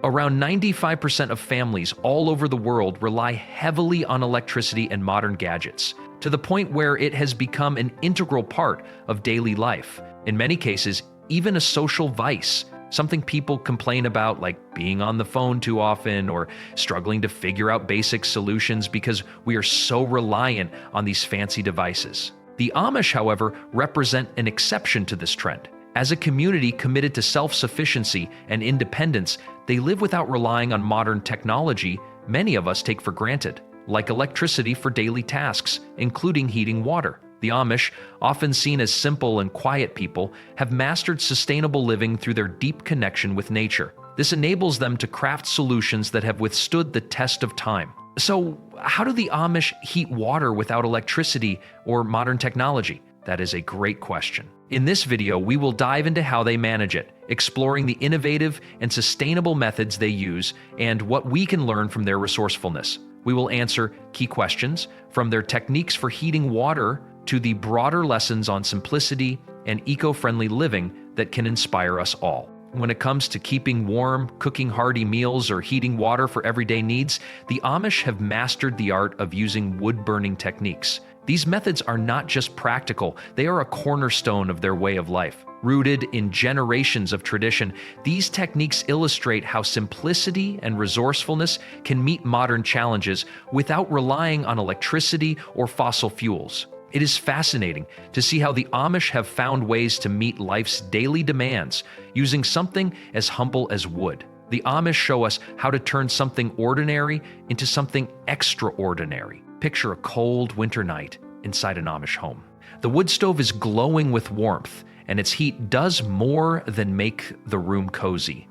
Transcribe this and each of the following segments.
Around 95% of families all over the world rely heavily on electricity and modern gadgets, to the point where it has become an integral part of daily life. In many cases, even a social vice, something people complain about, like being on the phone too often or struggling to figure out basic solutions because we are so reliant on these fancy devices. The Amish, however, represent an exception to this trend. As a community committed to self-sufficiency and independence, they live without relying on modern technology many of us take for granted, like electricity for daily tasks, including heating water. The Amish, often seen as simple and quiet people, have mastered sustainable living through their deep connection with nature. This enables them to craft solutions that have withstood the test of time. So, how do the Amish heat water without electricity or modern technology? That is a great question. In this video, we will dive into how they manage it, exploring the innovative and sustainable methods they use and what we can learn from their resourcefulness. We will answer key questions, from their techniques for heating water to the broader lessons on simplicity and eco-friendly living that can inspire us all. When it comes to keeping warm, cooking hearty meals, or heating water for everyday needs, the Amish have mastered the art of using wood-burning techniques. These methods are not just practical, they are a cornerstone of their way of life. Rooted in generations of tradition, these techniques illustrate how simplicity and resourcefulness can meet modern challenges without relying on electricity or fossil fuels. It is fascinating to see how the Amish have found ways to meet life's daily demands using something as humble as wood. The Amish show us how to turn something ordinary into something extraordinary. Picture a cold winter night inside an Amish home. The wood stove is glowing with warmth, and its heat does more than make the room cozy.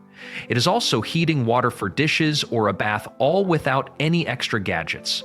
It is also heating water for dishes or a bath, all without any extra gadgets.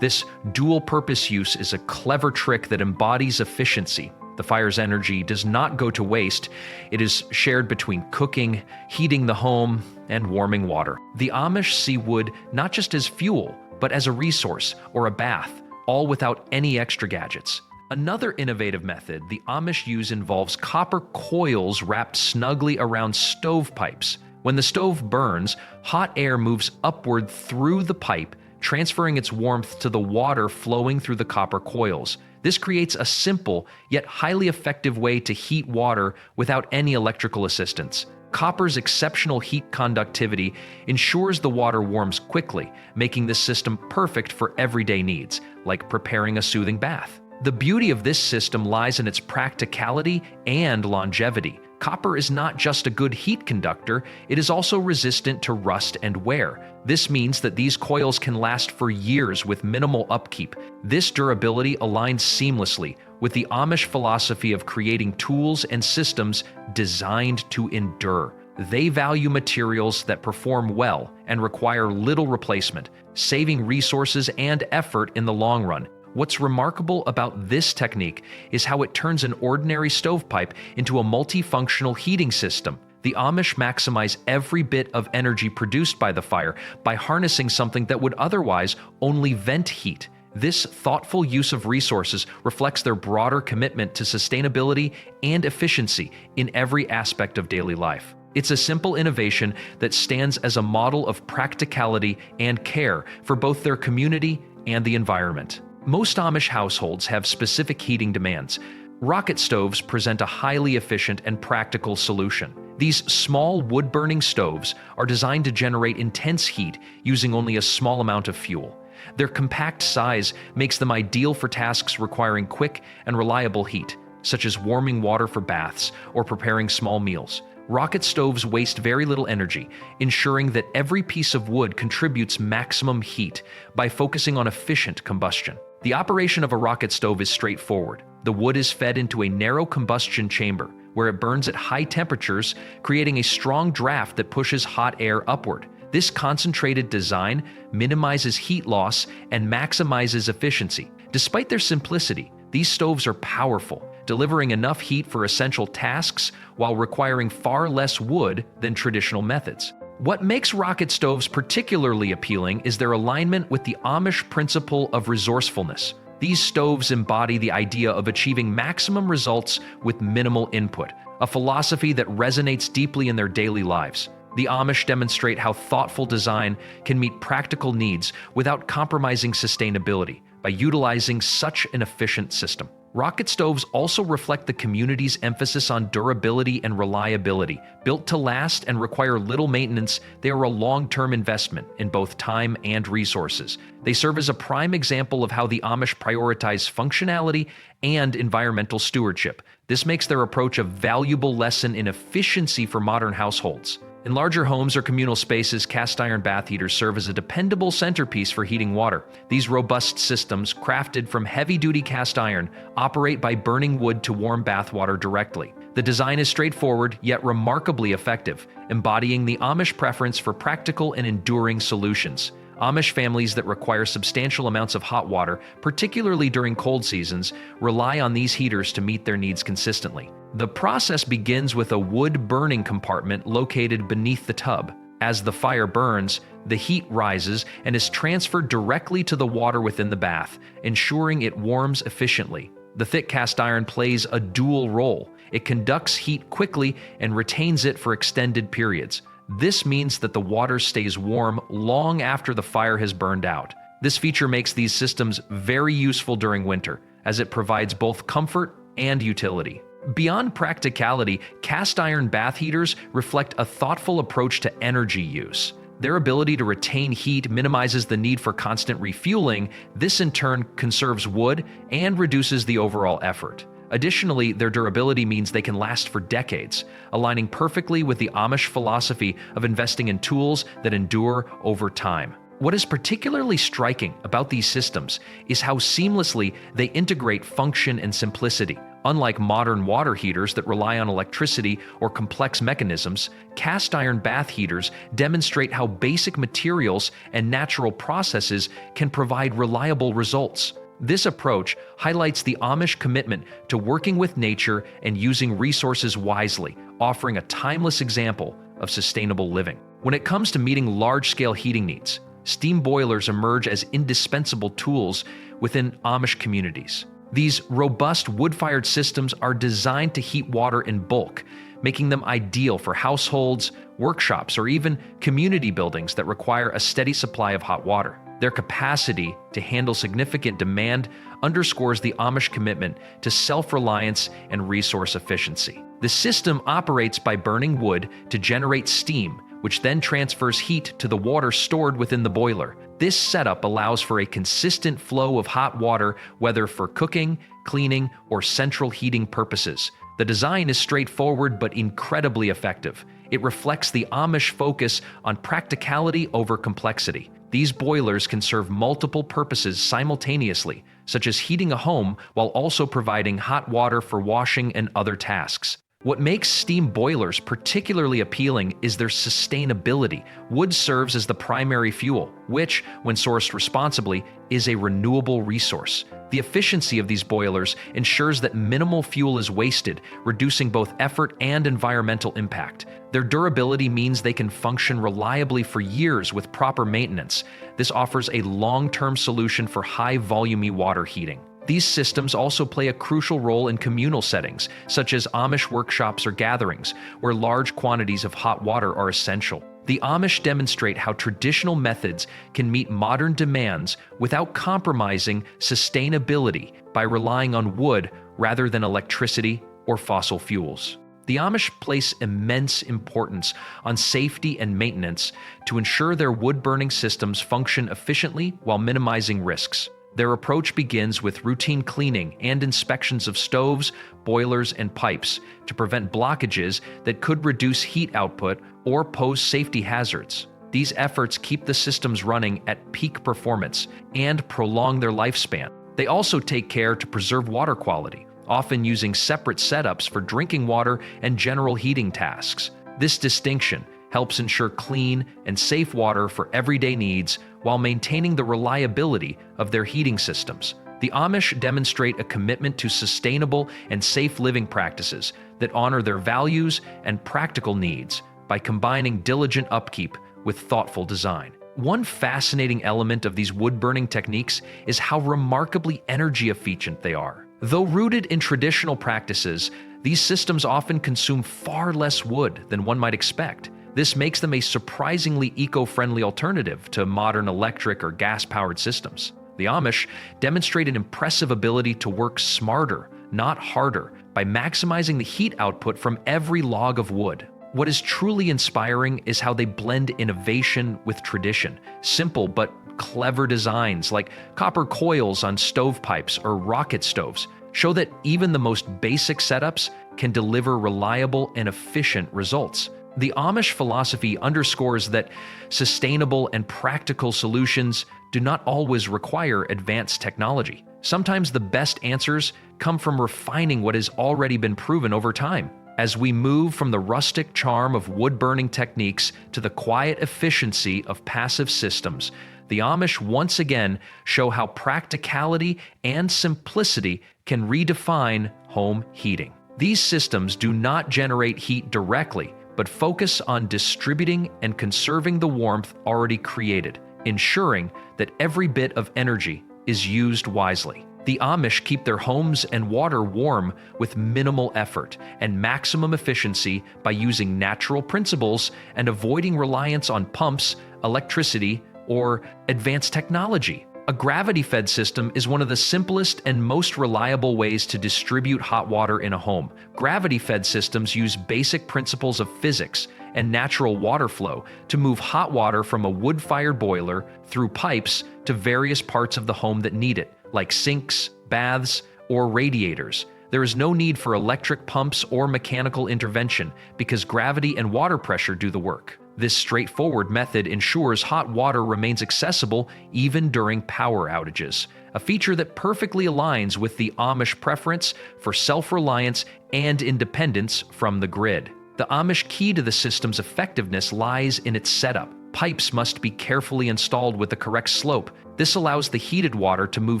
This dual-purpose use is a clever trick that embodies efficiency. The fire's energy does not go to waste. It is shared between cooking, heating the home, and warming water. The Amish see wood not just as fuel, but as a resource or a bath, all without any extra gadgets. Another innovative method the Amish use involves copper coils wrapped snugly around stovepipes. When the stove burns, hot air moves upward through the pipe, transferring its warmth to the water flowing through the copper coils. This creates a simple, yet highly effective way to heat water without any electrical assistance. Copper's exceptional heat conductivity ensures the water warms quickly, making this system perfect for everyday needs, like preparing a soothing bath. The beauty of this system lies in its practicality and longevity. Copper is not just a good heat conductor, it is also resistant to rust and wear. This means that these coils can last for years with minimal upkeep. This durability aligns seamlessly with the Amish philosophy of creating tools and systems designed to endure. They value materials that perform well and require little replacement, saving resources and effort in the long run. What's remarkable about this technique is how it turns an ordinary stovepipe into a multifunctional heating system. The Amish maximize every bit of energy produced by the fire by harnessing something that would otherwise only vent heat. This thoughtful use of resources reflects their broader commitment to sustainability and efficiency in every aspect of daily life. It's a simple innovation that stands as a model of practicality and care for both their community and the environment. Most Amish households have specific heating demands. Rocket stoves present a highly efficient and practical solution. These small wood-burning stoves are designed to generate intense heat using only a small amount of fuel. Their compact size makes them ideal for tasks requiring quick and reliable heat, such as warming water for baths or preparing small meals. Rocket stoves waste very little energy, ensuring that every piece of wood contributes maximum heat by focusing on efficient combustion. The operation of a rocket stove is straightforward. The wood is fed into a narrow combustion chamber, where it burns at high temperatures, creating a strong draft that pushes hot air upward. This concentrated design minimizes heat loss and maximizes efficiency. Despite their simplicity, these stoves are powerful, delivering enough heat for essential tasks while requiring far less wood than traditional methods. What makes rocket stoves particularly appealing is their alignment with the Amish principle of resourcefulness. These stoves embody the idea of achieving maximum results with minimal input, a philosophy that resonates deeply in their daily lives. The Amish demonstrate how thoughtful design can meet practical needs without compromising sustainability by utilizing such an efficient system. Rocket stoves also reflect the community's emphasis on durability and reliability. Built to last and require little maintenance, they are a long-term investment in both time and resources. They serve as a prime example of how the Amish prioritize functionality and environmental stewardship. This makes their approach a valuable lesson in efficiency for modern households. In larger homes or communal spaces, cast iron bath heaters serve as a dependable centerpiece for heating water. These robust systems, crafted from heavy-duty cast iron, operate by burning wood to warm bath water directly. The design is straightforward, yet remarkably effective, embodying the Amish preference for practical and enduring solutions. Amish families that require substantial amounts of hot water, particularly during cold seasons, rely on these heaters to meet their needs consistently. The process begins with a wood burning compartment located beneath the tub. As the fire burns, the heat rises and is transferred directly to the water within the bath, ensuring it warms efficiently. The thick cast iron plays a dual role. It conducts heat quickly and retains it for extended periods. This means that the water stays warm long after the fire has burned out. This feature makes these systems very useful during winter, as it provides both comfort and utility. Beyond practicality, cast iron bath heaters reflect a thoughtful approach to energy use. Their ability to retain heat minimizes the need for constant refueling. This in turn conserves wood and reduces the overall effort. Additionally, their durability means they can last for decades, aligning perfectly with the Amish philosophy of investing in tools that endure over time. What is particularly striking about these systems is how seamlessly they integrate function and simplicity. Unlike modern water heaters that rely on electricity or complex mechanisms, cast iron bath heaters demonstrate how basic materials and natural processes can provide reliable results. This approach highlights the Amish commitment to working with nature and using resources wisely, offering a timeless example of sustainable living. When it comes to meeting large-scale heating needs, steam boilers emerge as indispensable tools within Amish communities. These robust wood-fired systems are designed to heat water in bulk, making them ideal for households, workshops, or even community buildings that require a steady supply of hot water. Their capacity to handle significant demand underscores the Amish commitment to self-reliance and resource efficiency. The system operates by burning wood to generate steam, which then transfers heat to the water stored within the boiler. This setup allows for a consistent flow of hot water, whether for cooking, cleaning, or central heating purposes. The design is straightforward but incredibly effective. It reflects the Amish focus on practicality over complexity. These boilers can serve multiple purposes simultaneously, such as heating a home while also providing hot water for washing and other tasks. What makes steam boilers particularly appealing is their sustainability. Wood serves as the primary fuel, which, when sourced responsibly, is a renewable resource. The efficiency of these boilers ensures that minimal fuel is wasted, reducing both effort and environmental impact. Their durability means they can function reliably for years with proper maintenance. This offers a long-term solution for high-volume water heating. These systems also play a crucial role in communal settings, such as Amish workshops or gatherings, where large quantities of hot water are essential. The Amish demonstrate how traditional methods can meet modern demands without compromising sustainability by relying on wood rather than electricity or fossil fuels. The Amish place immense importance on safety and maintenance to ensure their wood-burning systems function efficiently while minimizing risks. Their approach begins with routine cleaning and inspections of stoves, boilers, and pipes to prevent blockages that could reduce heat output or pose safety hazards. These efforts keep the systems running at peak performance and prolong their lifespan. They also take care to preserve water quality, often using separate setups for drinking water and general heating tasks. This distinction helps ensure clean and safe water for everyday needs while maintaining the reliability of their heating systems. The Amish demonstrate a commitment to sustainable and safe living practices that honor their values and practical needs by combining diligent upkeep with thoughtful design. One fascinating element of these wood-burning techniques is how remarkably energy efficient they are. Though rooted in traditional practices, these systems often consume far less wood than one might expect. This makes them a surprisingly eco-friendly alternative to modern electric or gas-powered systems. The Amish demonstrate an impressive ability to work smarter, not harder, by maximizing the heat output from every log of wood. What is truly inspiring is how they blend innovation with tradition. Simple but clever designs like copper coils on stovepipes or rocket stoves show that even the most basic setups can deliver reliable and efficient results. The Amish philosophy underscores that sustainable and practical solutions do not always require advanced technology. Sometimes the best answers come from refining what has already been proven over time. As we move from the rustic charm of wood-burning techniques to the quiet efficiency of passive systems, the Amish once again show how practicality and simplicity can redefine home heating. These systems do not generate heat directly, but focus on distributing and conserving the warmth already created, ensuring that every bit of energy is used wisely. The Amish keep their homes and water warm with minimal effort and maximum efficiency by using natural principles and avoiding reliance on pumps, electricity, or advanced technology. A gravity-fed system is one of the simplest and most reliable ways to distribute hot water in a home. Gravity-fed systems use basic principles of physics and natural water flow to move hot water from a wood-fired boiler through pipes to various parts of the home that need it, like sinks, baths, or radiators. There is no need for electric pumps or mechanical intervention because gravity and water pressure do the work. This straightforward method ensures hot water remains accessible even during power outages, a feature that perfectly aligns with the Amish preference for self-reliance and independence from the grid. The Amish key to the system's effectiveness lies in its setup. Pipes must be carefully installed with the correct slope. This allows the heated water to move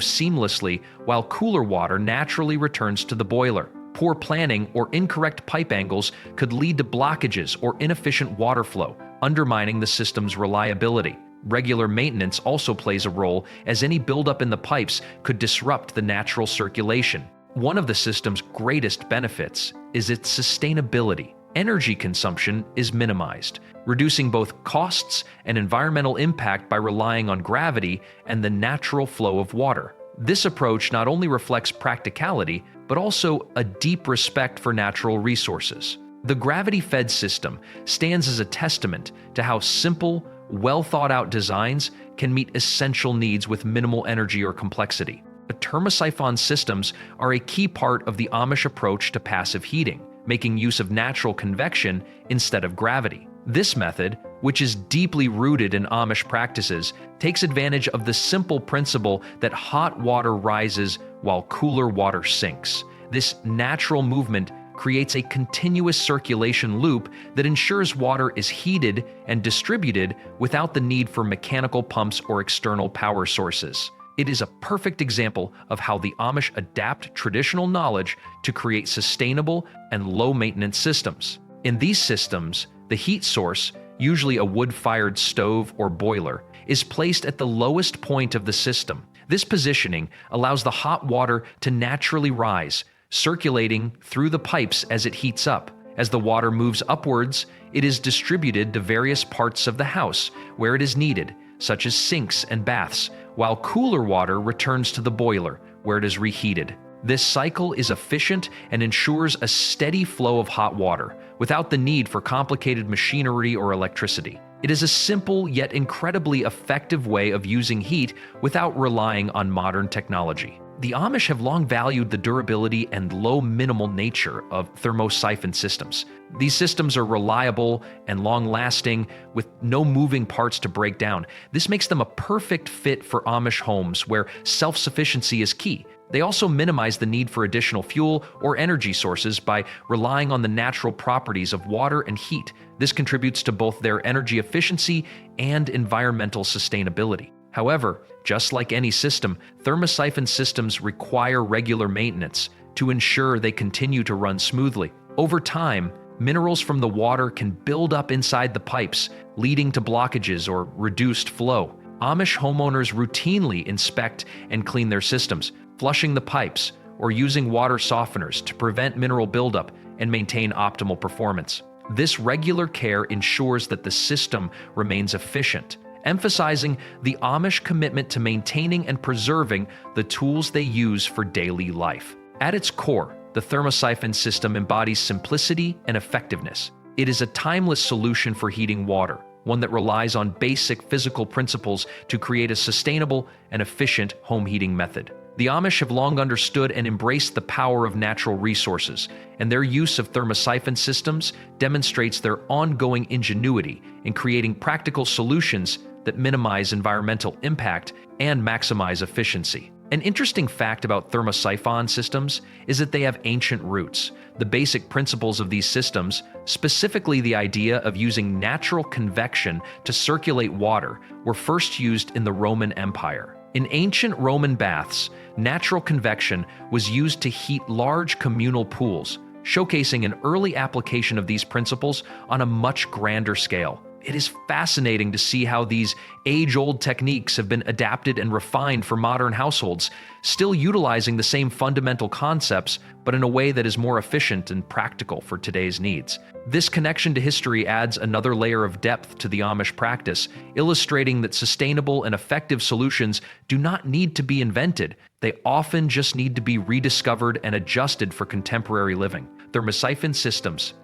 seamlessly while cooler water naturally returns to the boiler. Poor planning or incorrect pipe angles could lead to blockages or inefficient water flow, undermining the system's reliability. Regular maintenance also plays a role, as any buildup in the pipes could disrupt the natural circulation. One of the system's greatest benefits is its sustainability. Energy consumption is minimized, reducing both costs and environmental impact by relying on gravity and the natural flow of water. This approach not only reflects practicality, but also a deep respect for natural resources. The gravity-fed system stands as a testament to how simple, well-thought-out designs can meet essential needs with minimal energy or complexity. Thermosiphon systems are a key part of the Amish approach to passive heating, making use of natural convection instead of gravity. This method, which is deeply rooted in Amish practices, takes advantage of the simple principle that hot water rises while cooler water sinks. This natural movement creates a continuous circulation loop that ensures water is heated and distributed without the need for mechanical pumps or external power sources. It is a perfect example of how the Amish adapt traditional knowledge to create sustainable and low-maintenance systems. In these systems, the heat source, usually a wood-fired stove or boiler, is placed at the lowest point of the system. This positioning allows the hot water to naturally rise, circulating through the pipes as it heats up. As the water moves upwards, it is distributed to various parts of the house where it is needed, such as sinks and baths, while cooler water returns to the boiler, where it is reheated. This cycle is efficient and ensures a steady flow of hot water, without the need for complicated machinery or electricity. It is a simple yet incredibly effective way of using heat without relying on modern technology. The Amish have long valued the durability and low minimal nature of thermosiphon systems. These systems are reliable and long-lasting, with no moving parts to break down. This makes them a perfect fit for Amish homes where self-sufficiency is key. They also minimize the need for additional fuel or energy sources by relying on the natural properties of water and heat. This contributes to both their energy efficiency and environmental sustainability. However, just like any system, thermosiphon systems require regular maintenance to ensure they continue to run smoothly. Over time, minerals from the water can build up inside the pipes, leading to blockages or reduced flow. Amish homeowners routinely inspect and clean their systems, flushing the pipes or using water softeners to prevent mineral buildup and maintain optimal performance. This regular care ensures that the system remains efficient, emphasizing the Amish commitment to maintaining and preserving the tools they use for daily life. At its core, the thermosiphon system embodies simplicity and effectiveness. It is a timeless solution for heating water, one that relies on basic physical principles to create a sustainable and efficient home heating method. The Amish have long understood and embraced the power of natural resources, and their use of thermosiphon systems demonstrates their ongoing ingenuity in creating practical solutions that minimize environmental impact and maximize efficiency. An interesting fact about thermosiphon systems is that they have ancient roots. The basic principles of these systems, specifically the idea of using natural convection to circulate water, were first used in the Roman Empire. In ancient Roman baths, natural convection was used to heat large communal pools, showcasing an early application of these principles on a much grander scale. It is fascinating to see how these age-old techniques have been adapted and refined for modern households, still utilizing the same fundamental concepts, but in a way that is more efficient and practical for today's needs. This connection to history adds another layer of depth to the Amish practice, illustrating that sustainable and effective solutions do not need to be invented. They often just need to be rediscovered and adjusted for contemporary living. Thermosiphon systems.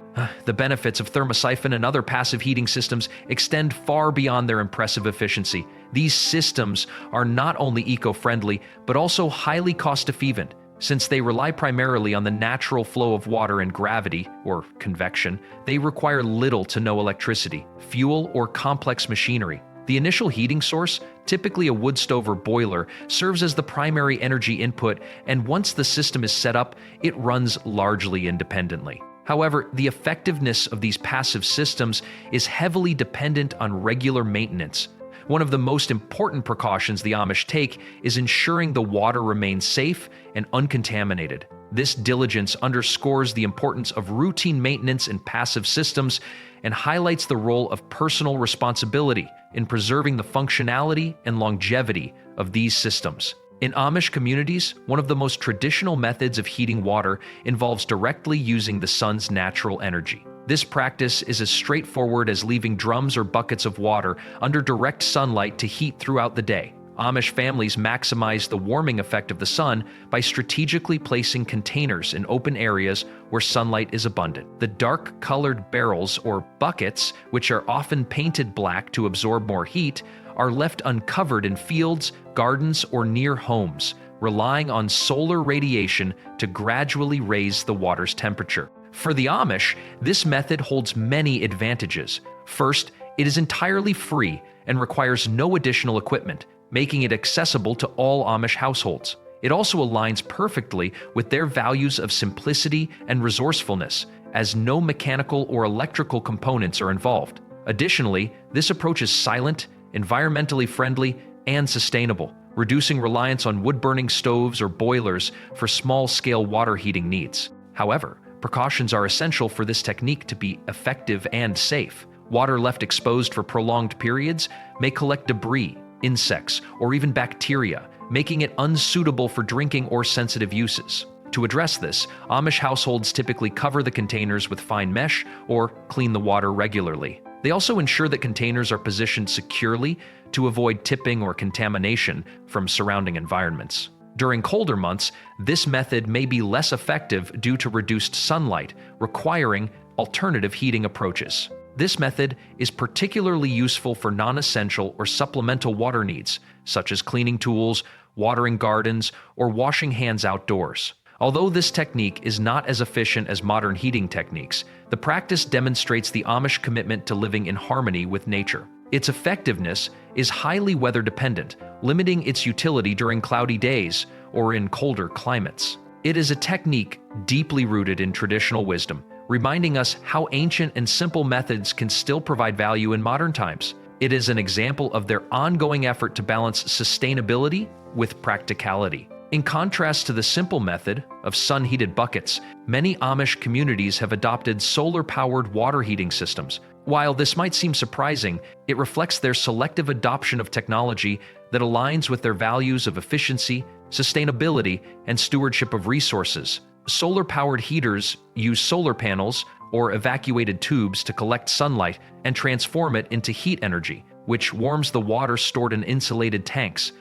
The benefits of thermosiphon and other passive heating systems extend far beyond their impressive efficiency. These systems are not only eco-friendly, but also highly cost-efficient. Since they rely primarily on the natural flow of water and gravity, or convection, they require little to no electricity, fuel, or complex machinery. The initial heating source, typically a wood stove or boiler, serves as the primary energy input, and once the system is set up, it runs largely independently. However, the effectiveness of these passive systems is heavily dependent on regular maintenance. One of the most important precautions the Amish take is ensuring the water remains safe and uncontaminated. This diligence underscores the importance of routine maintenance in passive systems and highlights the role of personal responsibility in preserving the functionality and longevity of these systems. In Amish communities, one of the most traditional methods of heating water involves directly using the sun's natural energy. This practice is as straightforward as leaving drums or buckets of water under direct sunlight to heat throughout the day. Amish families maximize the warming effect of the sun by strategically placing containers in open areas where sunlight is abundant. The dark-colored barrels or buckets, which are often painted black to absorb more heat, are left uncovered in fields, gardens, or near homes, relying on solar radiation to gradually raise the water's temperature. For the Amish, this method holds many advantages. First, it is entirely free and requires no additional equipment, making it accessible to all Amish households. It also aligns perfectly with their values of simplicity and resourcefulness, as no mechanical or electrical components are involved. Additionally, this approach is silent, environmentally friendly, and sustainable, reducing reliance on wood-burning stoves or boilers for small-scale water heating needs. However, precautions are essential for this technique to be effective and safe. Water left exposed for prolonged periods may collect debris, insects, or even bacteria, making it unsuitable for drinking or sensitive uses. To address this, Amish households typically cover the containers with fine mesh or clean the water regularly. They also ensure that containers are positioned securely to avoid tipping or contamination from surrounding environments. During colder months, this method may be less effective due to reduced sunlight, requiring alternative heating approaches. This method is particularly useful for non-essential or supplemental water needs, such as cleaning tools, watering gardens, or washing hands outdoors. Although this technique is not as efficient as modern heating techniques, the practice demonstrates the Amish commitment to living in harmony with nature. Its effectiveness is highly weather-dependent, limiting its utility during cloudy days or in colder climates. It is a technique deeply rooted in traditional wisdom, reminding us how ancient and simple methods can still provide value in modern times. It is an example of their ongoing effort to balance sustainability with practicality. In contrast to the simple method of sun-heated buckets, many Amish communities have adopted solar-powered water heating systems. While this might seem surprising, it reflects their selective adoption of technology that aligns with their values of efficiency, sustainability, and stewardship of resources. Solar-powered heaters use solar panels, or evacuated tubes to collect sunlight and transform it into heat energy, which warms the water stored in insulated tanks.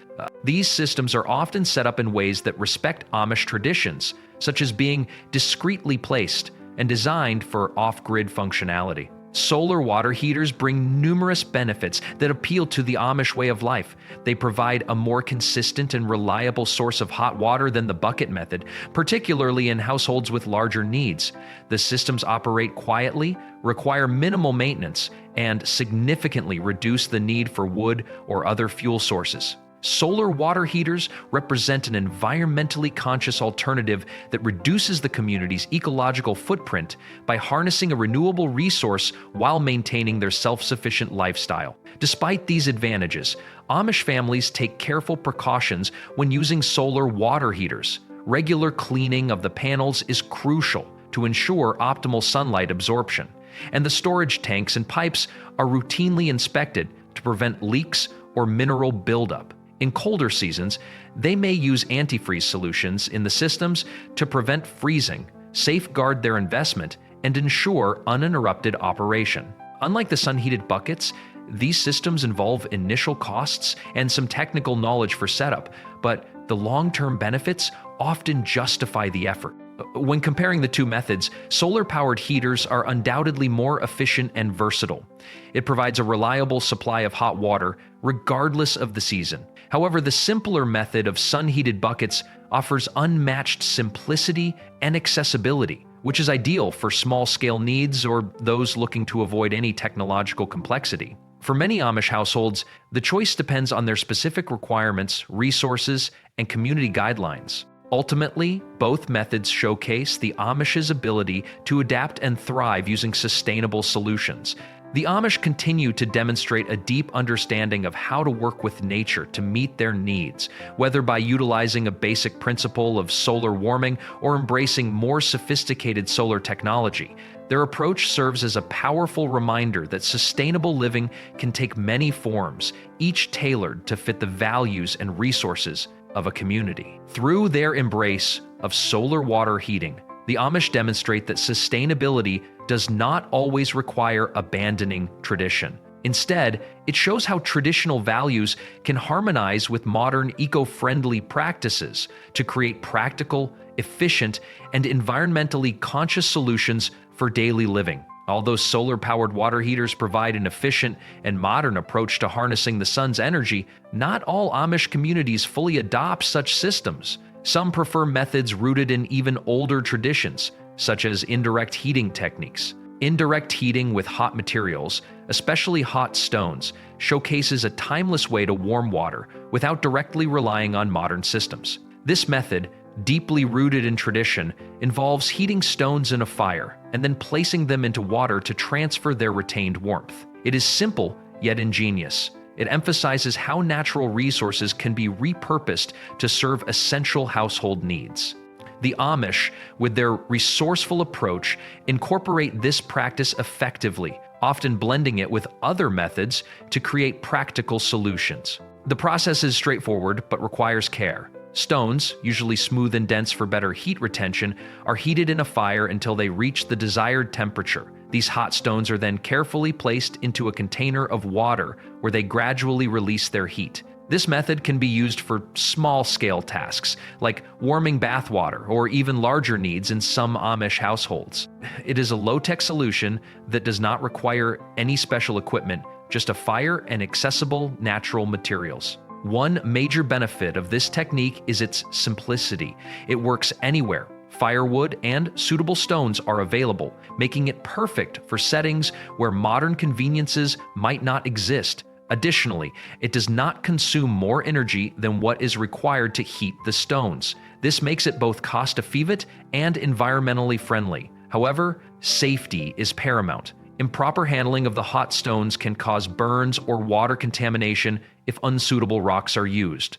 These systems are often set up in ways that respect Amish traditions, such as being discreetly placed and designed for off-grid functionality. Solar water heaters bring numerous benefits that appeal to the Amish way of life. They provide a more consistent and reliable source of hot water than the bucket method, particularly in households with larger needs. The systems operate quietly, require minimal maintenance, and significantly reduce the need for wood or other fuel sources. Solar water heaters represent an environmentally conscious alternative that reduces the community's ecological footprint by harnessing a renewable resource while maintaining their self-sufficient lifestyle. Despite these advantages, Amish families take careful precautions when using solar water heaters. Regular cleaning of the panels is crucial to ensure optimal sunlight absorption, and the storage tanks and pipes are routinely inspected to prevent leaks or mineral buildup. In colder seasons, they may use antifreeze solutions in the systems to prevent freezing, safeguard their investment, and ensure uninterrupted operation. Unlike the sun-heated buckets, these systems involve initial costs and some technical knowledge for setup, but the long-term benefits often justify the effort. When comparing the two methods, solar-powered heaters are undoubtedly more efficient and versatile. It provides a reliable supply of hot water, regardless of the season. However, the simpler method of sun-heated buckets offers unmatched simplicity and accessibility, which is ideal for small-scale needs or those looking to avoid any technological complexity. For many Amish households, the choice depends on their specific requirements, resources, and community guidelines. Ultimately, both methods showcase the Amish's ability to adapt and thrive using sustainable solutions. The Amish continue to demonstrate a deep understanding of how to work with nature to meet their needs, whether by utilizing a basic principle of solar warming or embracing more sophisticated solar technology. Their approach serves as a powerful reminder that sustainable living can take many forms, each tailored to fit the values and resources of a community. Through their embrace of solar water heating, the Amish demonstrate that sustainability does not always require abandoning tradition. Instead, it shows how traditional values can harmonize with modern eco-friendly practices to create practical, efficient, and environmentally conscious solutions for daily living. Although solar-powered water heaters provide an efficient and modern approach to harnessing the sun's energy, not all Amish communities fully adopt such systems. Some prefer methods rooted in even older traditions, such as indirect heating techniques. Indirect heating with hot materials, especially hot stones, showcases a timeless way to warm water without directly relying on modern systems. This method, deeply rooted in tradition, involves heating stones in a fire and then placing them into water to transfer their retained warmth. It is simple yet ingenious. It emphasizes how natural resources can be repurposed to serve essential household needs. The Amish, with their resourceful approach, incorporate this practice effectively, often blending it with other methods to create practical solutions. The process is straightforward but requires care. Stones, usually smooth and dense for better heat retention, are heated in a fire until they reach the desired temperature. These hot stones are then carefully placed into a container of water where they gradually release their heat. This method can be used for small-scale tasks, like warming bath water or even larger needs in some Amish households. It is a low-tech solution that does not require any special equipment, just a fire and accessible natural materials. One major benefit of this technique is its simplicity. It works anywhere. Firewood and suitable stones are available, making it perfect for settings where modern conveniences might not exist. Additionally, it does not consume more energy than what is required to heat the stones. This makes it both cost-effective and environmentally friendly. However, safety is paramount. Improper handling of the hot stones can cause burns or water contamination if unsuitable rocks are used.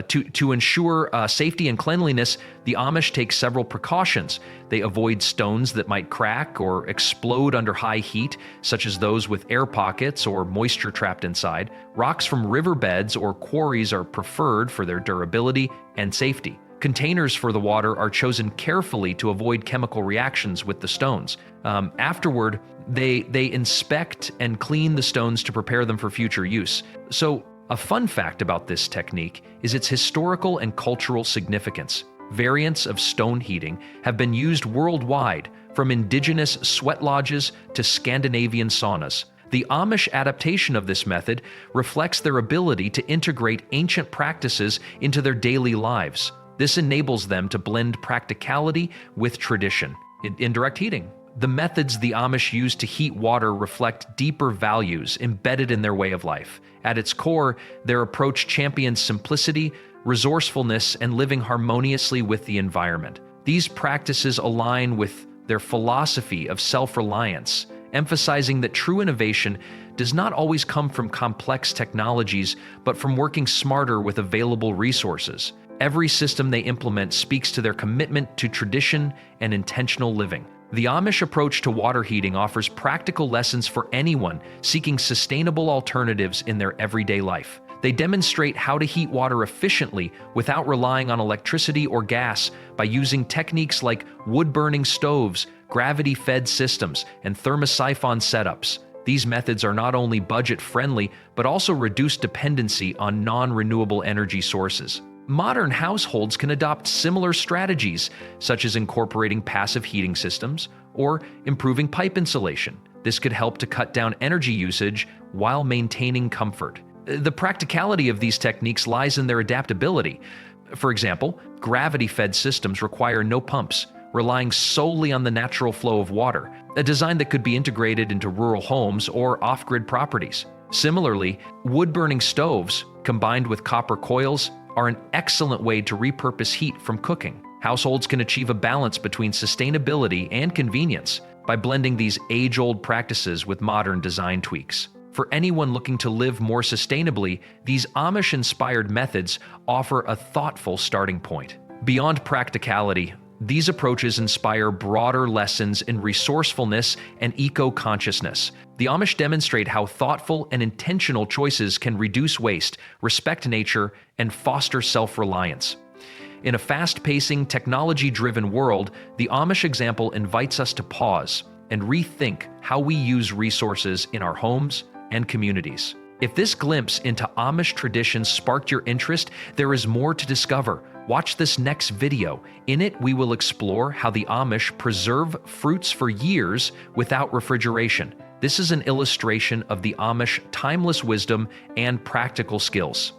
To ensure safety and cleanliness, the Amish take several precautions. They avoid stones that might crack or explode under high heat, such as those with air pockets or moisture trapped inside. Rocks from riverbeds or quarries are preferred for their durability and safety. Containers for the water are chosen carefully to avoid chemical reactions with the stones. Afterward, they inspect and clean the stones to prepare them for future use. So, a fun fact about this technique is its historical and cultural significance. Variants of stone heating have been used worldwide, from indigenous sweat lodges to Scandinavian saunas. The Amish adaptation of this method reflects their ability to integrate ancient practices into their daily lives. This enables them to blend practicality with tradition. Indirect heating. The methods the Amish use to heat water reflect deeper values embedded in their way of life. At its core, their approach champions simplicity, resourcefulness, and living harmoniously with the environment. These practices align with their philosophy of self-reliance, emphasizing that true innovation does not always come from complex technologies, but from working smarter with available resources. Every system they implement speaks to their commitment to tradition and intentional living. The Amish approach to water heating offers practical lessons for anyone seeking sustainable alternatives in their everyday life. They demonstrate how to heat water efficiently without relying on electricity or gas by using techniques like wood-burning stoves, gravity-fed systems, and thermosiphon setups. These methods are not only budget-friendly, but also reduce dependency on non-renewable energy sources. Modern households can adopt similar strategies, such as incorporating passive heating systems or improving pipe insulation. This could help to cut down energy usage while maintaining comfort. The practicality of these techniques lies in their adaptability. For example, gravity-fed systems require no pumps, relying solely on the natural flow of water, a design that could be integrated into rural homes or off-grid properties. Similarly, wood-burning stoves, combined with copper coils, are an excellent way to repurpose heat from cooking. Households can achieve a balance between sustainability and convenience by blending these age-old practices with modern design tweaks. For anyone looking to live more sustainably, these Amish-inspired methods offer a thoughtful starting point. Beyond practicality, these approaches inspire broader lessons in resourcefulness and eco-consciousness. The Amish demonstrate how thoughtful and intentional choices can reduce waste, respect nature, and foster self-reliance. In a fast-pacing, technology-driven world, the Amish example invites us to pause and rethink how we use resources in our homes and communities. If this glimpse into Amish traditions sparked your interest, there is more to discover. Watch this next video. In it, we will explore how the Amish preserve fruits for years without refrigeration. This is an illustration of the Amish timeless wisdom and practical skills.